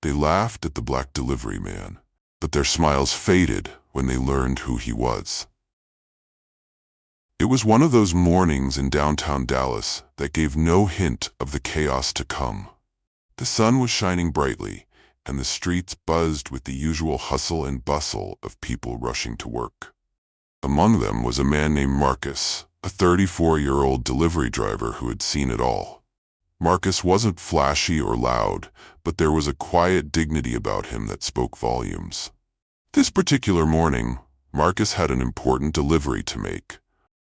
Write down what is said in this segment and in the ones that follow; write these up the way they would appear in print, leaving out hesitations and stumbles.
They laughed at the black delivery man, but their smiles faded when they learned who he was. It was one of those mornings in downtown Dallas that gave no hint of the chaos to come. The sun was shining brightly, and the streets buzzed with the usual hustle and bustle of people rushing to work. Among them was a man named Marcus, a 34-year-old delivery driver who had seen it all. Marcus wasn't flashy or loud, but there was a quiet dignity about him that spoke volumes. This particular morning, Marcus had an important delivery to make,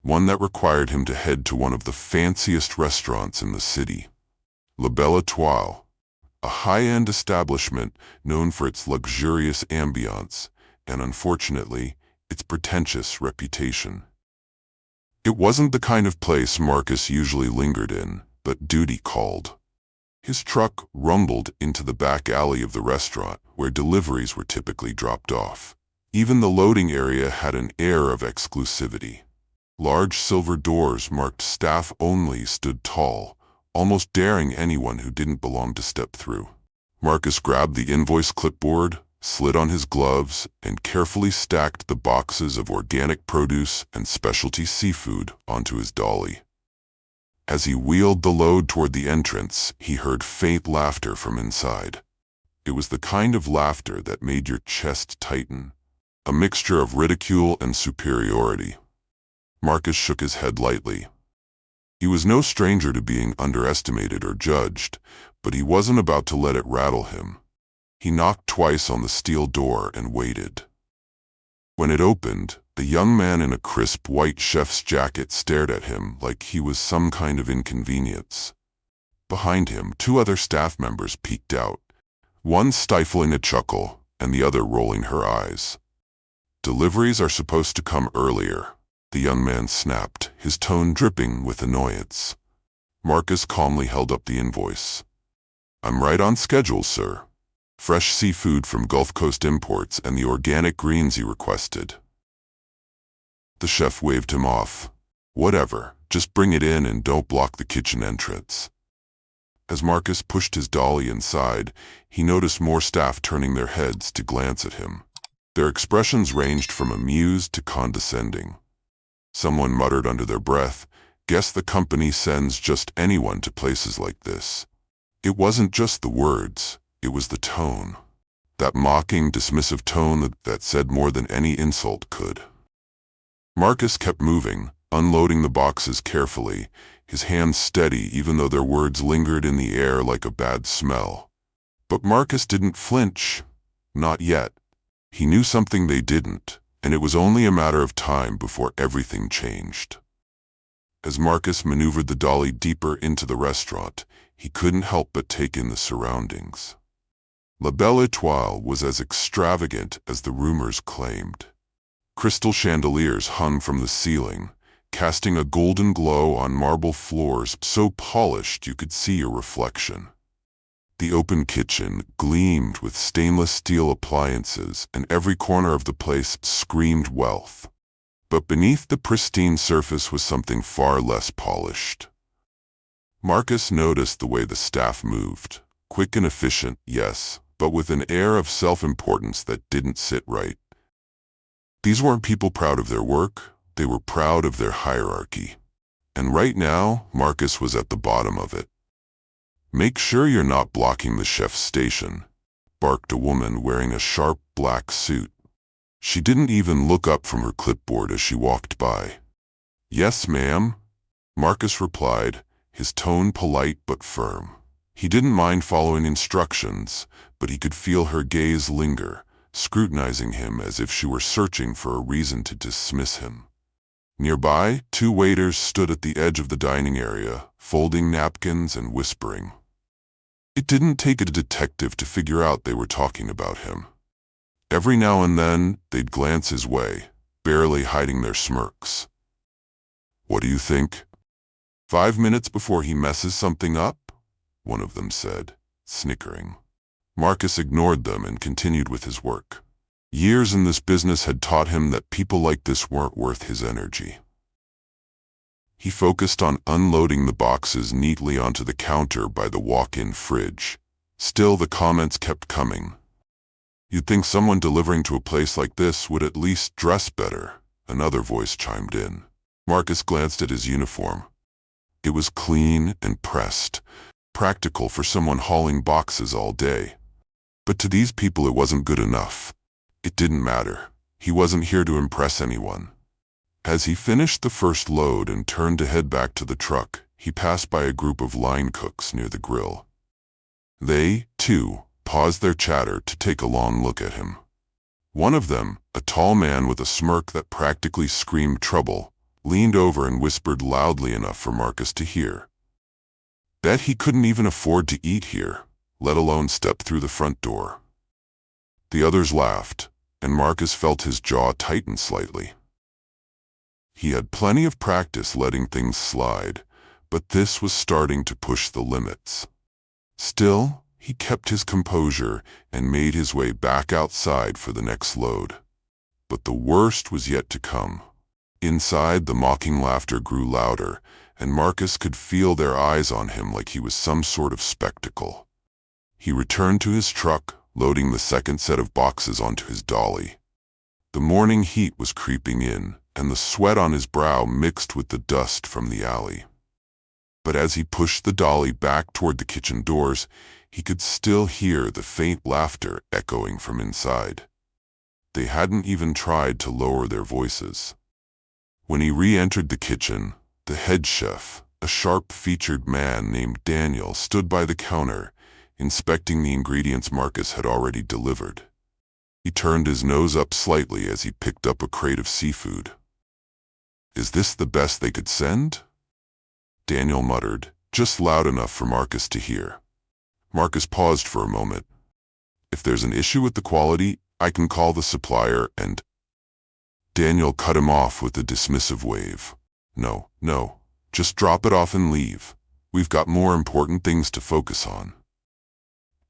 one that required him to head to one of the fanciest restaurants in the city, La Belle Étoile, a high-end establishment known for its luxurious ambiance and, unfortunately, its pretentious reputation. It wasn't the kind of place Marcus usually lingered in, but duty called. His truck rumbled into the back alley of the restaurant where deliveries were typically dropped off. Even the loading area had an air of exclusivity. Large silver doors marked staff only stood tall, almost daring anyone who didn't belong to step through. Marcus grabbed the invoice clipboard, slid on his gloves, and carefully stacked the boxes of organic produce and specialty seafood onto his dolly. As he wheeled the load toward the entrance, he heard faint laughter from inside. It was the kind of laughter that made your chest tighten, a mixture of ridicule and superiority. Marcus shook his head lightly. He was no stranger to being underestimated or judged, but he wasn't about to let it rattle him. He knocked twice on the steel door and waited. When it opened, the young man in a crisp white chef's jacket stared at him like he was some kind of inconvenience. Behind him, two other staff members peeked out, one stifling a chuckle and the other rolling her eyes. "Deliveries are supposed to come earlier," the young man snapped, his tone dripping with annoyance. Marcus calmly held up the invoice. "I'm right on schedule, sir. Fresh seafood from Gulf Coast imports and the organic greens you requested." The chef waved him off. "Whatever, just bring it in and don't block the kitchen entrance." As Marcus pushed his dolly inside, he noticed more staff turning their heads to glance at him. Their expressions ranged from amused to condescending. Someone muttered under their breath, "Guess the company sends just anyone to places like this." It wasn't just the words, it was the tone. That mocking, dismissive tone that said more than any insult could. Marcus kept moving, unloading the boxes carefully, his hands steady even though their words lingered in the air like a bad smell. But Marcus didn't flinch. Not yet. He knew something they didn't, and it was only a matter of time before everything changed. As Marcus maneuvered the dolly deeper into the restaurant, he couldn't help but take in the surroundings. La Belle Étoile was as extravagant as the rumors claimed. Crystal chandeliers hung from the ceiling, casting a golden glow on marble floors so polished you could see your reflection. The open kitchen gleamed with stainless steel appliances, and every corner of the place screamed wealth. But beneath the pristine surface was something far less polished. Marcus noticed the way the staff moved, quick and efficient, yes, but with an air of self-importance that didn't sit right. These weren't people proud of their work, they were proud of their hierarchy. And right now, Marcus was at the bottom of it. "Make sure you're not blocking the chef's station," barked a woman wearing a sharp black suit. She didn't even look up from her clipboard as she walked by. "Yes, ma'am," Marcus replied, his tone polite but firm. He didn't mind following instructions, but he could feel her gaze linger, scrutinizing him as if she were searching for a reason to dismiss him. Nearby, two waiters stood at the edge of the dining area, folding napkins and whispering. It didn't take a detective to figure out they were talking about him. Every now and then, they'd glance his way, barely hiding their smirks. "What do you think? 5 minutes before he messes something up?" one of them said, snickering. Marcus ignored them and continued with his work. Years in this business had taught him that people like this weren't worth his energy. He focused on unloading the boxes neatly onto the counter by the walk-in fridge, Still, the comments kept coming. "You'd think someone delivering to a place like this would at least dress better," another voice chimed in. Marcus glanced at his uniform. It was clean and pressed, practical for someone hauling boxes all day. But to these people it wasn't good enough. It didn't matter. He wasn't here to impress anyone. As he finished the first load and turned to head back to the truck, he passed by a group of line cooks near the grill. They, too, paused their chatter to take a long look at him. One of them, a tall man with a smirk that practically screamed trouble, leaned over and whispered loudly enough for Marcus to hear. "Bet he couldn't even afford to eat here, let alone step through the front door." The others laughed, and Marcus felt his jaw tighten slightly. He had plenty of practice letting things slide, but this was starting to push the limits. Still, he kept his composure and made his way back outside for the next load. But the worst was yet to come. Inside, the mocking laughter grew louder, and Marcus could feel their eyes on him like he was some sort of spectacle. He returned to his truck, loading the second set of boxes onto his dolly. The morning heat was creeping in, and the sweat on his brow mixed with the dust from the alley. But as he pushed the dolly back toward the kitchen doors, he could still hear the faint laughter echoing from inside. They hadn't even tried to lower their voices. When he re-entered the kitchen, the head chef, a sharp-featured man named Daniel, stood by the counter, inspecting the ingredients Marcus had already delivered. He turned his nose up slightly as he picked up a crate of seafood. "Is this the best they could send?" Daniel muttered, just loud enough for Marcus to hear. Marcus paused for a moment. "If there's an issue with the quality, I can call the supplier and—" Daniel cut him off with a dismissive wave. No, just drop it off and leave. We've got more important things to focus on."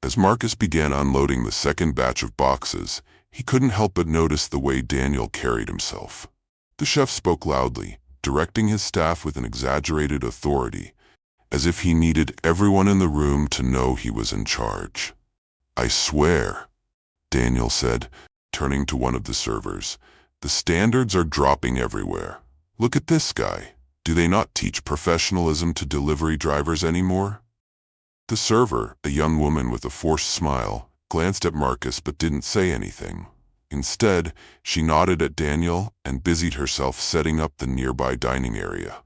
As Marcus began unloading the second batch of boxes, he couldn't help but notice the way Daniel carried himself. The chef spoke loudly, directing his staff with an exaggerated authority, as if he needed everyone in the room to know he was in charge. "I swear," Daniel said, turning to one of the servers, "the standards are dropping everywhere. Look at this guy. Do they not teach professionalism to delivery drivers anymore?" The server, a young woman with a forced smile, glanced at Marcus but didn't say anything. Instead, she nodded at Daniel and busied herself setting up the nearby dining area.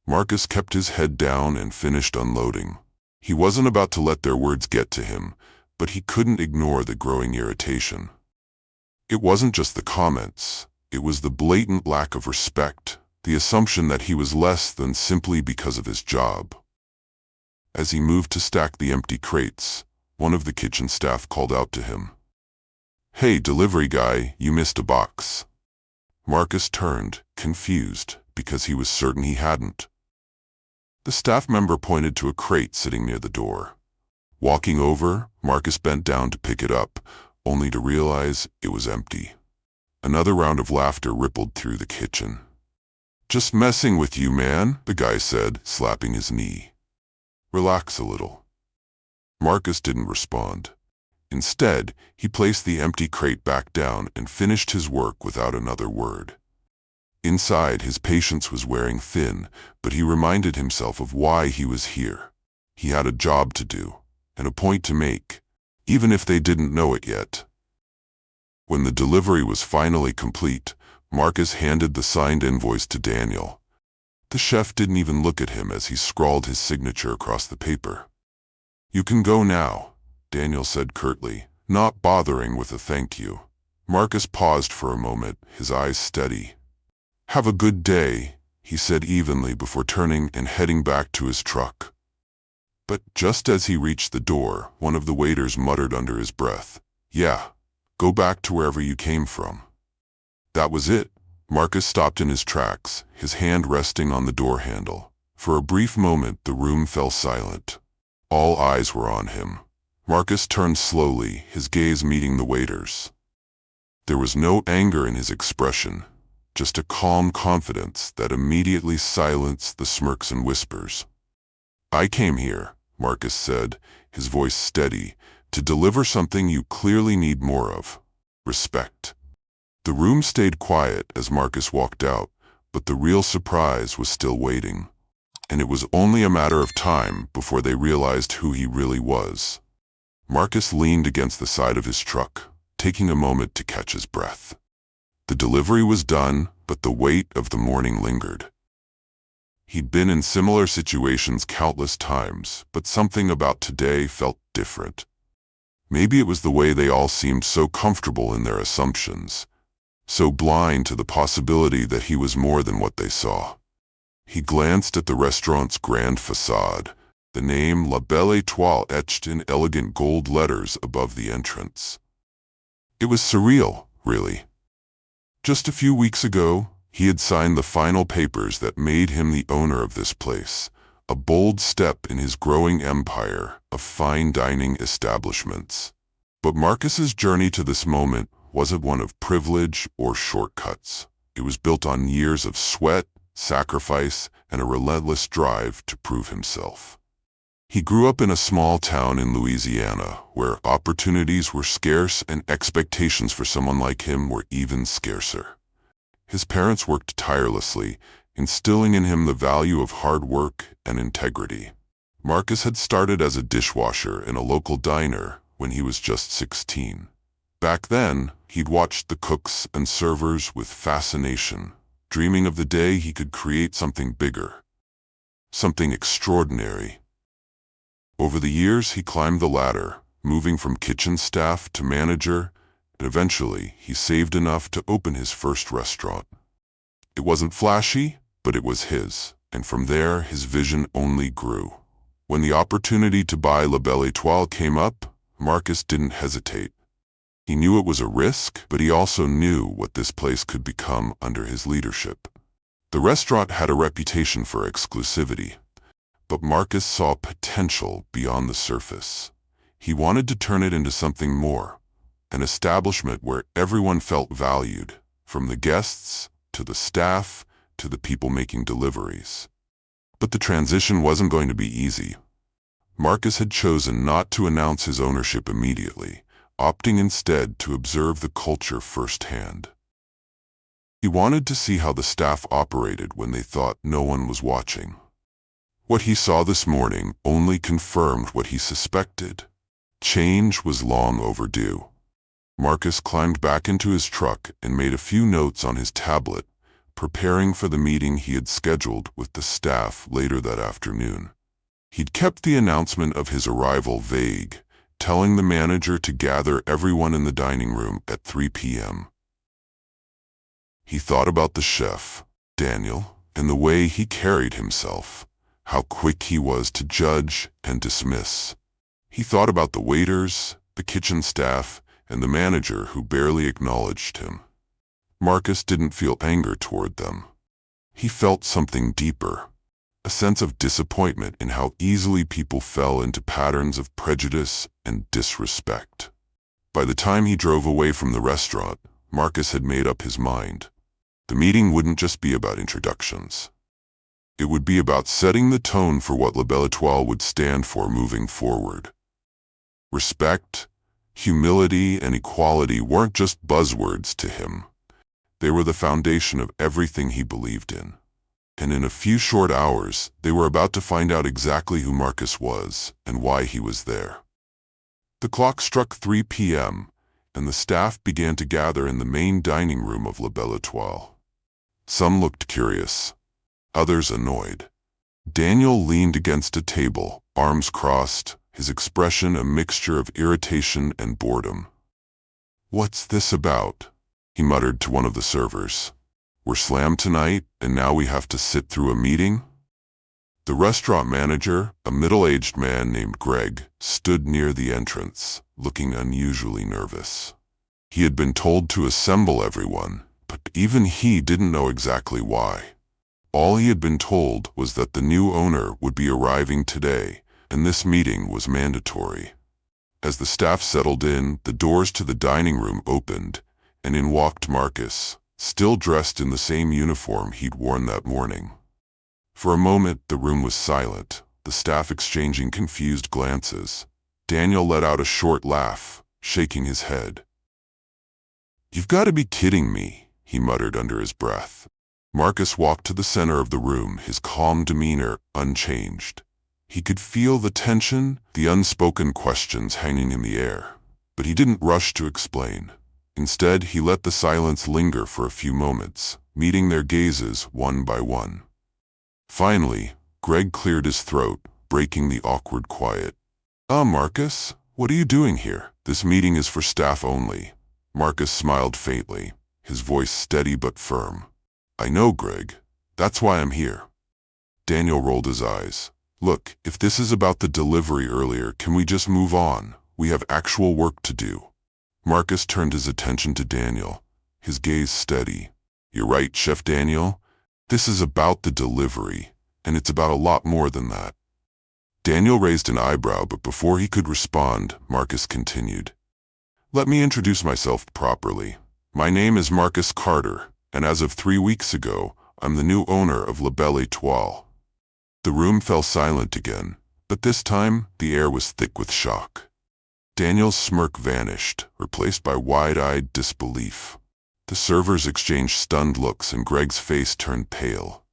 Marcus kept his head down and finished unloading. He wasn't about to let their words get to him, but he couldn't ignore the growing irritation. It wasn't just the comments, it was the blatant lack of respect, the assumption that he was less than simply because of his job. As he moved to stack the empty crates, one of the kitchen staff called out to him. "Hey, delivery guy, you missed a box." Marcus turned, confused, because he was certain he hadn't. The staff member pointed to a crate sitting near the door. Walking over, Marcus bent down to pick it up, only to realize it was empty. Another round of laughter rippled through the kitchen. "Just messing with you, man," the guy said, slapping his knee. "Relax a little." Marcus didn't respond. Instead, he placed the empty crate back down and finished his work without another word. Inside, his patience was wearing thin, but he reminded himself of why he was here. He had a job to do, and a point to make, even if they didn't know it yet. When the delivery was finally complete, Marcus handed the signed invoice to Daniel. The chef didn't even look at him as he scrawled his signature across the paper. "You can go now," Daniel said curtly, not bothering with a thank you. Marcus paused for a moment, his eyes steady. "Have a good day," he said evenly before turning and heading back to his truck. But just as he reached the door, one of the waiters muttered under his breath, "Yeah, go back to wherever you came from." That was it. Marcus stopped in his tracks, his hand resting on the door handle. For a brief moment, the room fell silent. All eyes were on him. Marcus turned slowly, his gaze meeting the waiter's. There was no anger in his expression, just a calm confidence that immediately silenced the smirks and whispers. "I came here," Marcus said, his voice steady, to deliver something you clearly need more of: respect. The room stayed quiet as Marcus walked out, but the real surprise was still waiting. And it was only a matter of time before they realized who he really was. Marcus leaned against the side of his truck, taking a moment to catch his breath. The delivery was done, but the weight of the morning lingered. He'd been in similar situations countless times, but something about today felt different. Maybe it was the way they all seemed so comfortable in their assumptions, so blind to the possibility that he was more than what they saw. He glanced at the restaurant's grand facade, the name La Belle Étoile etched in elegant gold letters above the entrance. It was surreal, really. Just a few weeks ago, he had signed the final papers that made him the owner of this place, a bold step in his growing empire of fine dining establishments. But Marcus's journey to this moment wasn't one of privilege or shortcuts. It was built on years of sweat, sacrifice, and a relentless drive to prove himself. He grew up in a small town in Louisiana where opportunities were scarce and expectations for someone like him were even scarcer. His parents worked tirelessly, instilling in him the value of hard work and integrity. Marcus had started as a dishwasher in a local diner when he was just 16. Back then, he'd watched the cooks and servers with fascination, dreaming of the day he could create something bigger, something extraordinary. Over the years, he climbed the ladder, moving from kitchen staff to manager, and eventually he saved enough to open his first restaurant. It wasn't flashy, but it was his, and from there his vision only grew. When the opportunity to buy La Belle Étoile came up, Marcus didn't hesitate. He knew it was a risk, but he also knew what this place could become under his leadership. The restaurant had a reputation for exclusivity, but Marcus saw potential beyond the surface. He wanted to turn it into something more, an establishment where everyone felt valued, from the guests to the staff to the people making deliveries. But the transition wasn't going to be easy. Marcus had chosen not to announce his ownership immediately, opting instead to observe the culture firsthand. He wanted to see how the staff operated when they thought no one was watching. What he saw this morning only confirmed what he suspected. Change was long overdue. Marcus climbed back into his truck and made a few notes on his tablet, preparing for the meeting he had scheduled with the staff later that afternoon. He'd kept the announcement of his arrival vague, telling the manager to gather everyone in the dining room at 3 p.m. He thought about the chef, Daniel, and the way he carried himself, how quick he was to judge and dismiss. He thought about the waiters, the kitchen staff, and the manager who barely acknowledged him. Marcus didn't feel anger toward them. He felt something deeper, a sense of disappointment in how easily people fell into patterns of prejudice and disrespect. By the time he drove away from the restaurant, Marcus had made up his mind. The meeting wouldn't just be about introductions. It would be about setting the tone for what La Belle Étoile would stand for moving forward. Respect, humility, and equality weren't just buzzwords to him. They were the foundation of everything he believed in. And in a few short hours, they were about to find out exactly who Marcus was and why he was there. The clock struck 3 p.m., and the staff began to gather in the main dining room of La Belle Étoile. Some looked curious, others annoyed. Daniel leaned against a table, arms crossed, his expression a mixture of irritation and boredom. "What's this about?" he muttered to one of the servers. "We're slammed tonight, and now we have to sit through a meeting?" The restaurant manager, a middle-aged man named Greg, stood near the entrance, looking unusually nervous. He had been told to assemble everyone, but even he didn't know exactly why. All he had been told was that the new owner would be arriving today, and this meeting was mandatory. As the staff settled in, the doors to the dining room opened, and in walked Marcus, still dressed in the same uniform he'd worn that morning. For a moment, the room was silent, the staff exchanging confused glances. Daniel let out a short laugh, shaking his head. "You've got to be kidding me," he muttered under his breath. Marcus walked to the center of the room, his calm demeanor unchanged. He could feel the tension, the unspoken questions hanging in the air, but he didn't rush to explain. Instead, he let the silence linger for a few moments, meeting their gazes one by one. Finally, Greg cleared his throat, breaking the awkward quiet. Marcus, what are you doing here? This meeting is for staff only." Marcus smiled faintly, his voice steady but firm. "I know, Greg. That's why I'm here." Daniel rolled his eyes. "Look, if this is about the delivery earlier, can we just move on? We have actual work to do." Marcus turned his attention to Daniel, his gaze steady. "You're right, Chef Daniel. This is about the delivery, and it's about a lot more than that." Daniel raised an eyebrow, but before he could respond, Marcus continued. "Let me introduce myself properly. My name is Marcus Carter, and as of 3 weeks ago, I'm the new owner of La Belle Étoile." The room fell silent again, but this time the air was thick with shock. Daniel's smirk vanished, replaced by wide-eyed disbelief. The servers exchanged stunned looks and Greg's face turned pale.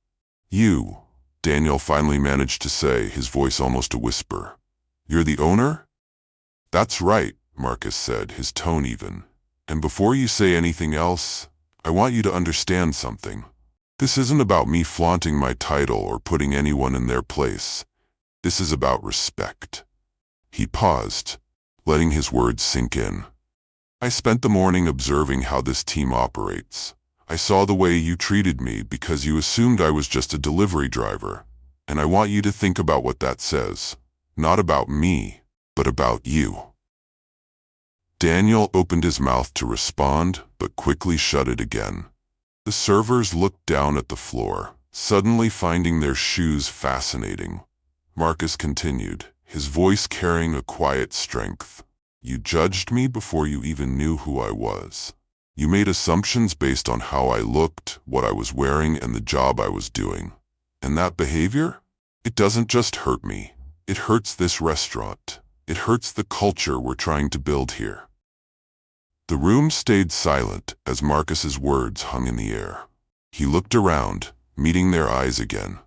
"You," Daniel finally managed to say, his voice almost a whisper. "You're the owner?" "That's right," Marcus said, his tone even. "And before you say anything else, I want you to understand something. This isn't about me flaunting my title or putting anyone in their place. This is about respect." He paused, letting his words sink in. "I spent the morning observing how this team operates. I saw the way you treated me because you assumed I was just a delivery driver, and I want you to think about what that says. Not about me, but about you." Daniel opened his mouth to respond, but quickly shut it again. The servers looked down at the floor, suddenly finding their shoes fascinating. Marcus continued, his voice carrying a quiet strength. "You judged me before you even knew who I was. You made assumptions based on how I looked, what I was wearing, and the job I was doing. And that behavior? It doesn't just hurt me. It hurts this restaurant. It hurts the culture we're trying to build here." The room stayed silent as Marcus's words hung in the air. He looked around, meeting their eyes again.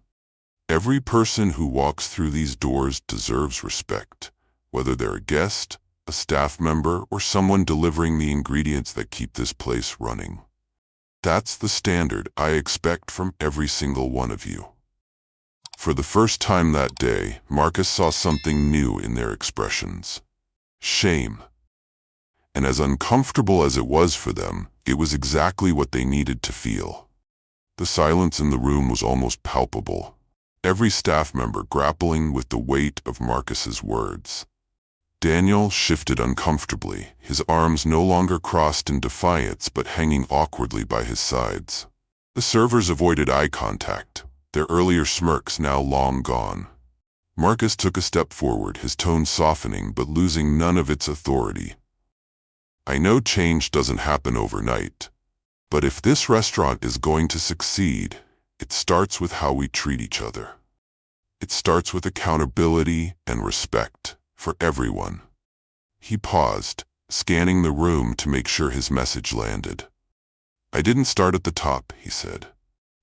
Every person who walks through these doors deserves respect, whether they're a guest, a staff member, or someone delivering the ingredients that keep this place running. That's the standard I expect from every single one of you. For the first time that day, Marcus saw something new in their expressions. Shame. And as uncomfortable as it was for them, it was exactly what they needed to feel. The silence in the room was almost palpable, every staff member grappling with the weight of Marcus's words. Daniel shifted uncomfortably, his arms no longer crossed in defiance but hanging awkwardly by his sides. The servers avoided eye contact, their earlier smirks now long gone. Marcus took a step forward, his tone softening but losing none of its authority. "I know change doesn't happen overnight, but if this restaurant is going to succeed, it starts with how we treat each other. It starts with accountability and respect for everyone." He paused, scanning the room to make sure his message landed. "I didn't start at the top," he said.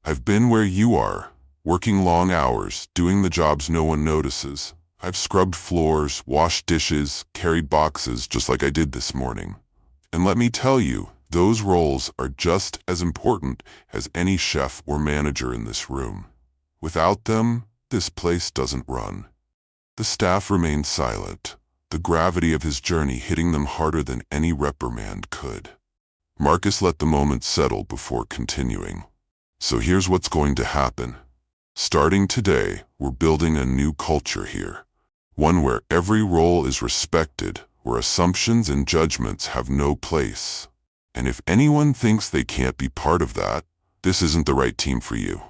"I've been where you are, working long hours, doing the jobs no one notices. I've scrubbed floors, washed dishes, carried boxes just like I did this morning. And let me tell you, those roles are just as important as any chef or manager in this room. Without them, this place doesn't run." The staff remained silent, the gravity of his journey hitting them harder than any reprimand could. Marcus let the moment settle before continuing. "So here's what's going to happen. Starting today, we're building a new culture here. One where every role is respected, where assumptions and judgments have no place. And if anyone thinks they can't be part of that, this isn't the right team for you."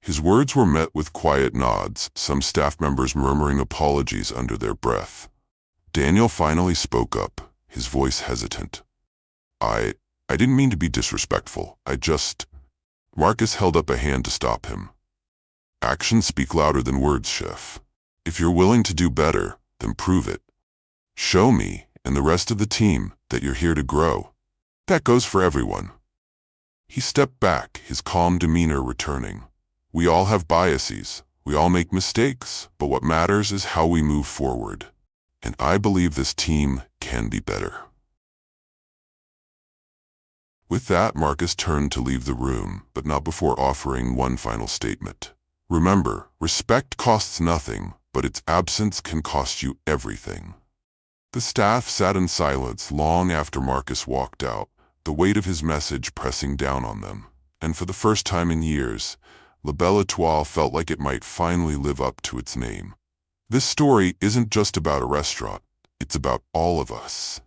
His words were met with quiet nods, some staff members murmuring apologies under their breath. Daniel finally spoke up, his voice hesitant. I didn't mean to be disrespectful. Marcus held up a hand to stop him. "Actions speak louder than words, Chef. If you're willing to do better, then prove it. Show me and the rest of the team that you're here to grow. That goes for everyone. He stepped back, his calm demeanor returning. We all have biases. We all make mistakes, but what matters is how we move forward. And I believe this team can be better. With that, Marcus turned to leave the room, but not before offering one final statement. Remember, respect costs nothing, but its absence can cost you everything. The staff sat in silence long after Marcus walked out, the weight of his message pressing down on them. And for the first time in years, La Belle Étoile felt like it might finally live up to its name. This story isn't just about a restaurant, it's about all of us.